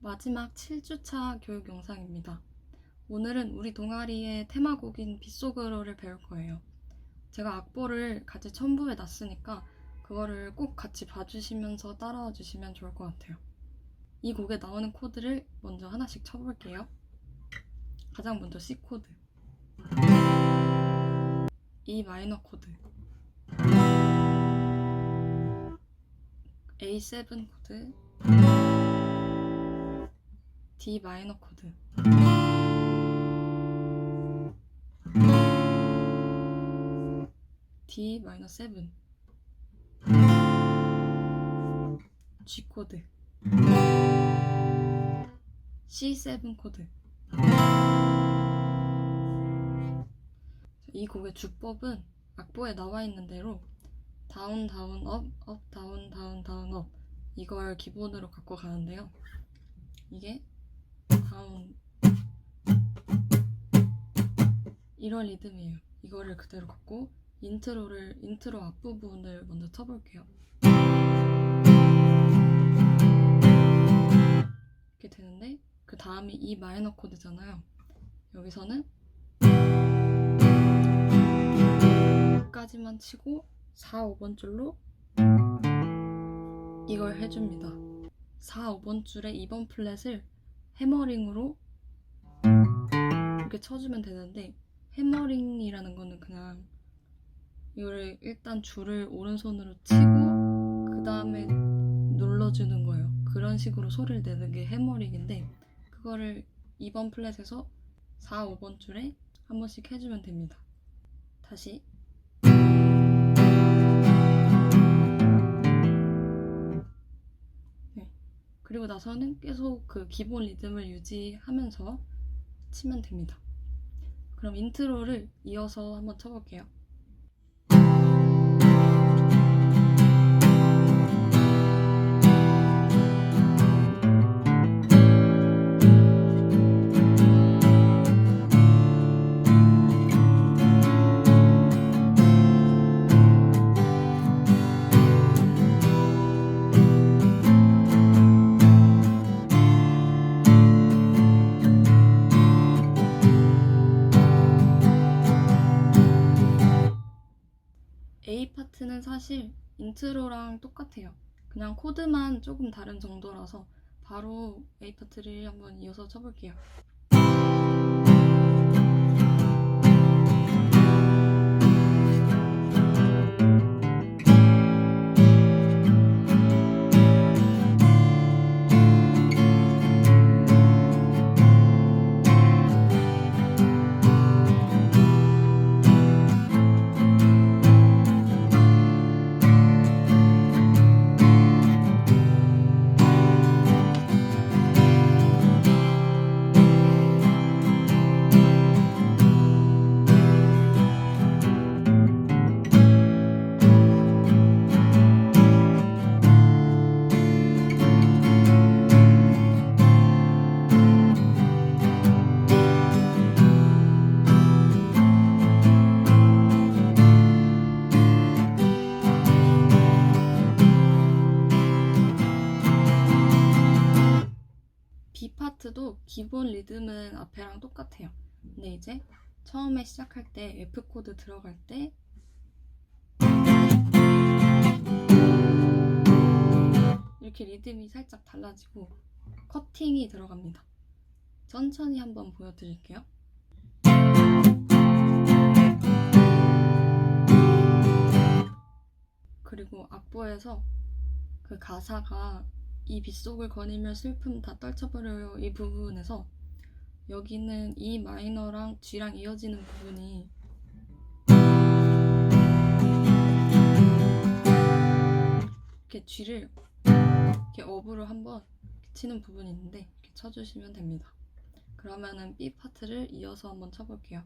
마지막 7주차 교육 영상입니다. 오늘은 우리 동아리의 테마곡인 빗속으로를 배울 거예요. 제가 악보를 같이 첨부해 놨으니까 그거를 꼭 같이 봐주시면서 따라와 주시면 좋을 것 같아요. 이 곡에 나오는 코드를 먼저 하나씩 쳐볼게요. 가장 먼저 C 코드, E 마이너 코드, A7 코드, D 마이너 코드, D 마이너 7, G 코드, C7 코드. 이 곡의 주법은 악보에 나와 있는 대로 다운 다운 업, 업 다운 다운 다운 업, 이걸 기본으로 갖고 가는데요. 이게 다운 이런 리듬이에요. 이거를 그대로 갖고 인트로 앞부분을 먼저 쳐볼게요. 이렇게 되는데 그 다음이 E 마이너 코드잖아요. 여기서는 까지만 치고 4, 5번 줄로 이걸 해줍니다. 4, 5번 줄에 2번 플랫을 해머링으로 이렇게 쳐주면 되는데, 해머링이라는 거는 그냥 이거를 일단 줄을 오른손으로 치고 그 다음에 눌러주는 거예요. 그런 식으로 소리를 내는 게 해머링인데, 그거를 2번 플랫에서 4, 5번 줄에 한 번씩 해주면 됩니다. 다시 그리고 나서는 계속 그 기본 리듬을 유지하면서 치면 됩니다. 그럼 인트로를 이어서 한번 쳐볼게요. A 파트는 사실 인트로랑 똑같아요. 그냥 코드만 조금 다른 정도라서 바로 A 파트를 한번 이어서 쳐볼게요. B 파트도 기본 리듬은 앞에랑 똑같아요. 근데 이제 처음에 시작할 때 F 코드 들어갈 때 이렇게 리듬이 살짝 달라지고 커팅이 들어갑니다. 천천히 한번 보여드릴게요. 그리고 악보에서 그 가사가 이 빗속을 거니며 슬픔 다 떨쳐버려요, 이 부분에서 여기는 E 마이너랑 G랑 이어지는 부분이 이렇게 G를 이렇게 업으로 한번 치는 부분이 있는데 이렇게 쳐주시면 됩니다. 그러면은 B 파트를 이어서 한번 쳐볼게요.